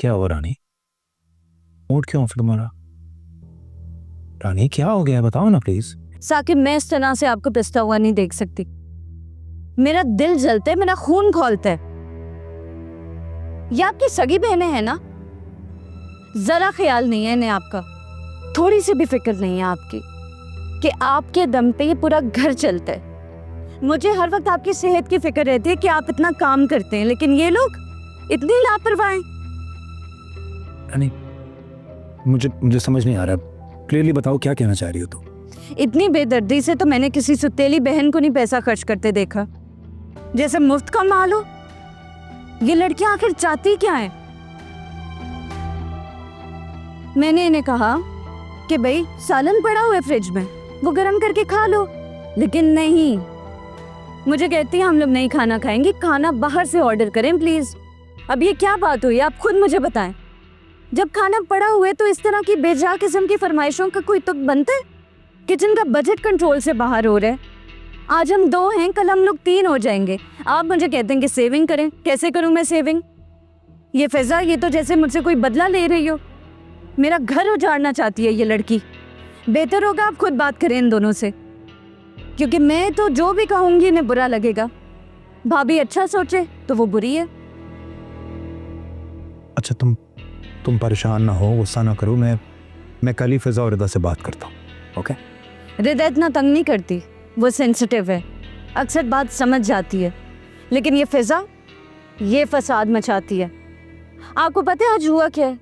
क्या हुआ रानी? मूड क्यों फिर तुम्हारा? रानी क्या हो गया, बताओ ना प्लीज। साकिब, मैं इस तरह से आपको पिसता हुआ नहीं देख सकती। मेरा दिल जलता है, मेरा खून खौलता है। ये आपकी सगी बहनें हैं ना? जरा ख्याल नहीं है इन्हें आपका, थोड़ी सी भी फिक्र नहीं है आपकी कि आपके दम पे ये पूरा घर चलता है। मुझे हर वक्त आपकी सेहत की फिक्र रहती है कि आप इतना काम करते हैं, लेकिन ये लोग इतनी लापरवाह हैं। रानी मुझे समझ नहीं आ रहा, क्लियरली बताओ क्या कहना चाह रही हो तुम? इतनी बेदर्दी से तो मैंने किसी सुतेली बहन को नहीं पैसा खर्च करते देखा, जैसे मुफ्त का माल हो। ये लड़कियां आखिर चाहती क्या है? मैंने इन्हें कहा कि भाई सालन पड़ा हुआ है फ्रिज में, वो गर्म करके खा लो, लेकिन नहीं, मुझे कहती है हम लोग नहीं खाना खाएंगे, खाना बाहर से ऑर्डर करें प्लीज। अब ये क्या बात हुई, आप खुद मुझे बताएं। जब खाना पड़ा हुआ है तो इस तरह की बेजा किस्म की फरमाइशों का कोई तुक बनता है? किचन का बजट कंट्रोल से बाहर हो रहा है। आज हम 2 हैं, कल हम लोग 3 हो जाएंगे। आप मुझे कहते हैं कि सेविंग करें, कैसे करूं मैं सेविंग? ये फैजा, ये तो जैसे मुझसे कोई बदला ले रही हो। मेरा घर उजाड़ना चाहती है ये लड़की। बेहतर होगा आप खुद बात करें इन दोनों से, क्योंकि मैं तो जो भी कहूंगी इन्हें बुरा लगेगा। भाभी अच्छा सोचे तो वो बुरी है। अच्छा तुम परेशान ना हो, गुस्सा ना करो, मैं कल ही फिजा और रिदा से बात करता हूँ। ओके? रिदा इतना तंग नहीं करती, वो सेंसिटिव है, अक्सर बात समझ जाती है। लेकिन ये फिजा, ये फसाद मचाती है। आपको पता है आज हुआ क्या है?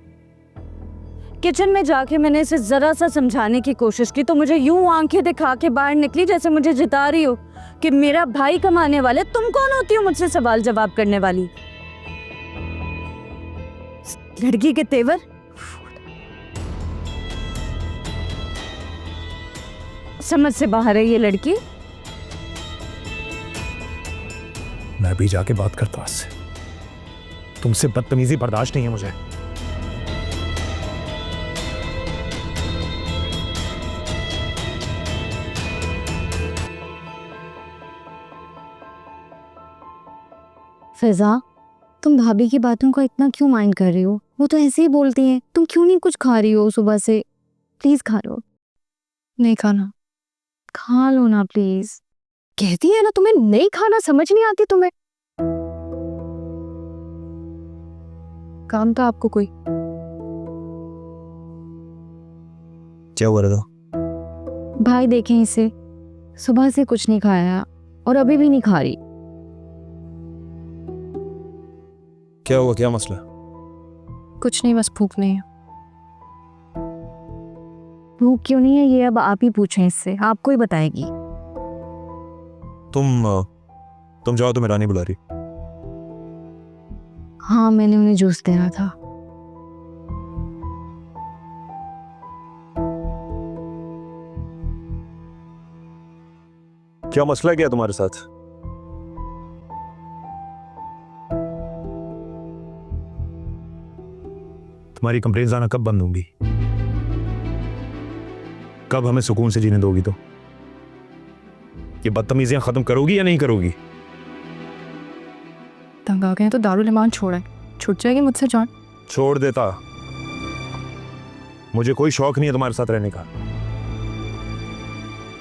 किचन में जाके मैंने इसे जरा सा समझाने की कोशिश की तो मुझे यूं आंखें दिखा के बाहर निकली जैसे मुझे जिता रही हो कि मेरा भाई कमाने वाले, तुम कौन होती हो मुझसे सवाल जवाब करने वाली? लड़की के तेवर। समझ से बाहर है ये लड़की। मैं भी जाके बात करता हूँ इससे। तुमसे बदतमीजी बर्दाश्त नहीं है मुझे। फिजा, तुम भाभी की बातों को इतना क्यों माइंड कर रही हो? वो तो ऐसे ही बोलती हैं। तुम क्यों नहीं कुछ खा रही हो सुबह से? प्लीज खा लो। नहीं खाना। खा लो ना प्लीज। कहती है ना तुम्हें नहीं खाना, समझ नहीं आती तुम्हें? काम था आपको कोई? क्या हुआ रिदा? भाई देखें इसे, सुबह से कुछ नहीं खाया और अभी भी नहीं खा रही। क्या हुआ, क्या मसला? कुछ नहीं, बस भूख नहीं है। भूख क्यों नहीं है ये अब आप ही पूछें इससे, आपको ही बताएगी। तुम जाओ, तो मैं रानी बुला रही। हाँ, मैंने उन्हें जूस देना था। क्या मसला क्या तुम्हारे साथ? तुम्हारी कंप्लेंट्स आना कब बंद होंगी? कब हमें सुकून से जीने दोगी? तो ये बदतमीजियां खत्म करोगी या नहीं करोगी? तंग आ गए हैं तो दारुल ईमान छोड़ा, छूट जाएगी मुझसे जान। छोड़ देता, मुझे कोई शौक नहीं है तुम्हारे साथ रहने का,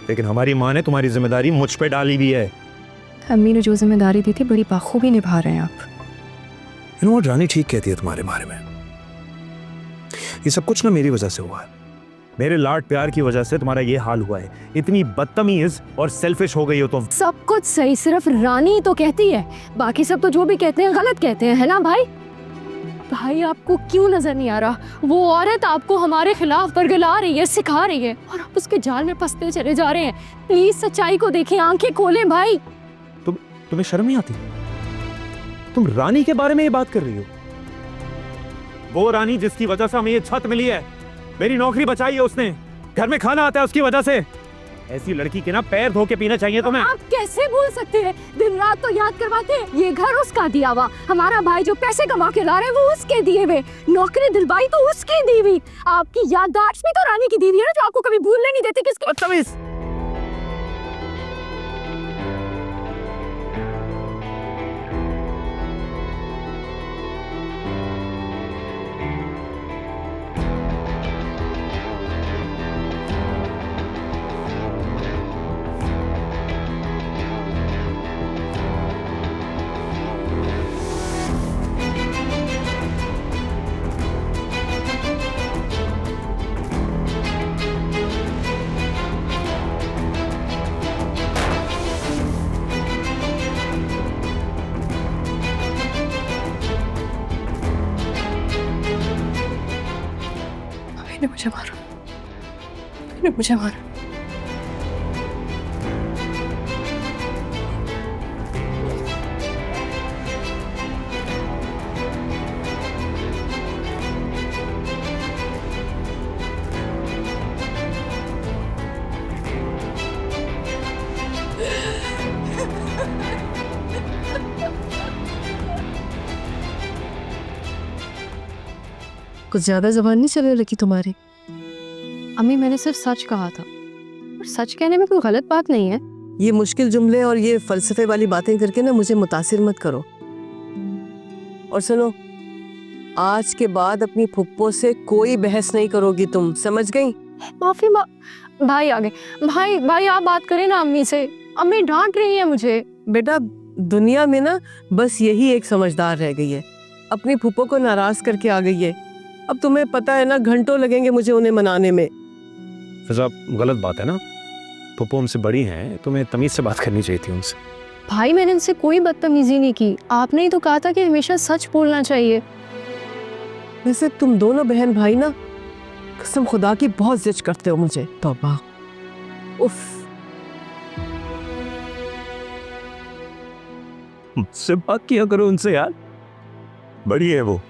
लेकिन हमारी माँ ने तुम्हारी जिम्मेदारी मुझ पे डाली भी है। अम्मी ने जो जिम्मेदारी दी थी बड़ी बाखूबी निभा रहे हैं आप। यू नो व्हाट, रानी ठीक कहती है तुम्हारे बारे में। ये सब कुछ ना मेरी वजह से हुआ है, मेरे लाड प्यार की वजह से तुम्हारा ये हाल हुआ है। इतनी बदतमीज और सेल्फिश हो गई हो तुम। सब कुछ सही, सिर्फ रानी तो कहती है, बाकी सब तो जो भी कहते हैं गलत कहते हैं, है ना भाई? भाई आपको क्यों नजर नहीं आ रहा? वो औरत आपको हमारे खिलाफ बरगला रही है, सिखा रही है, और आप उसके जाल में फंसते चले जा रहे हैं। प्लीज सच्चाई को देखें, आंखें खोलें भाई। तुम्हें शर्म नहीं आती? तुम रानी के बारे में ये बात कर रही हो? वो रानी जिसकी वजह से हमें ये छत मिली है, मेरी नौकरी बचाई है उसने, घर में खाना आता है उसकी वजह से। ऐसी लड़की के ना पैर धो के पीना चाहिए तुम्हें। आप कैसे भूल सकते हैं? दिन रात तो याद करवाते हैं, ये घर उसका दिया हुआ, हमारा भाई जो पैसे कमा के ला रहे हैं वो उसके दिए हुए, नौकरी दिलवाई तो उसकी दी हुई। आपकी याददाश्त भी तो रानी की दी हुई है ना, जो आपको कभी भूलने नहीं देती। किसकी बदतमीज! मैंने मुझे मारा, मैंने मुझे मारा। कुछ ज्यादा जबान नहीं चलने लगी तुम्हारी। अम्मी मैंने सिर्फ सच कहा था, और सच कहने में कोई गलत बात नहीं है। ये मुश्किल जुमले और ये फलसफे वाली बातें करके ना मुझे मुतासिर मत करो। और सुनो, आज के बाद अपनी फुप्पो से कोई बहस नहीं करोगी तुम, समझ गई? माफी भाई आ गए। भाई आप बात करें ना अम्मी से, अम्मी डांट रही है मुझे। बेटा, दुनिया में ना बस यही एक समझदार रह गई है, अपनी फुप्पो को नाराज करके आ गई है। अब तुम्हें पता है ना, घंटों लगेंगे मुझे उन्हें मनाने में। फिजा, गलत बात है ना, पप्पू हमसे बड़ी हैं, तुम्हें तमीज से बात करनी चाहिए थी उनसे। भाई मैंने उनसे कोई बदतमीजी नहीं की, आपने ही तो कहा था कि हमेशा सच बोलना चाहिए। वैसे तुम दोनों बहन भाई ना कसम खुदा की बहुत जिद करते हो मुझे। तौबा, उफ। मुझसे बात किया करो उनसे यार, बड़ी है वो।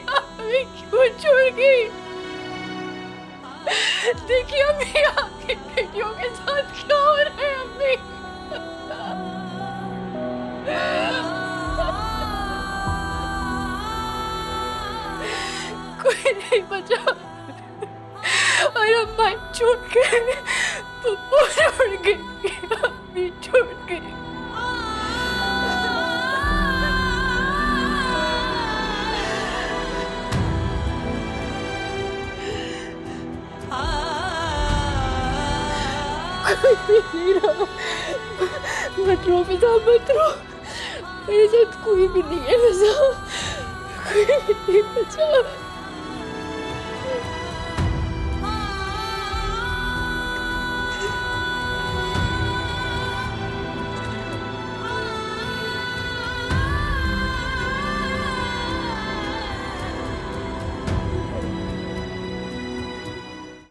अम्मी क्यों छोड़ गई? देखिए अम्मी, आपकी बेटियों के साथ क्या हो रहा है अम्मी? कोई नहीं बचा, और अम्मा छूट गए, पप्पू छोड़ गई, अम्मी छोड़ गई। मत रो फिजा, मत रो, मेरे साथ कोई भी नहीं है फिजा, कोई भी नहीं बचा।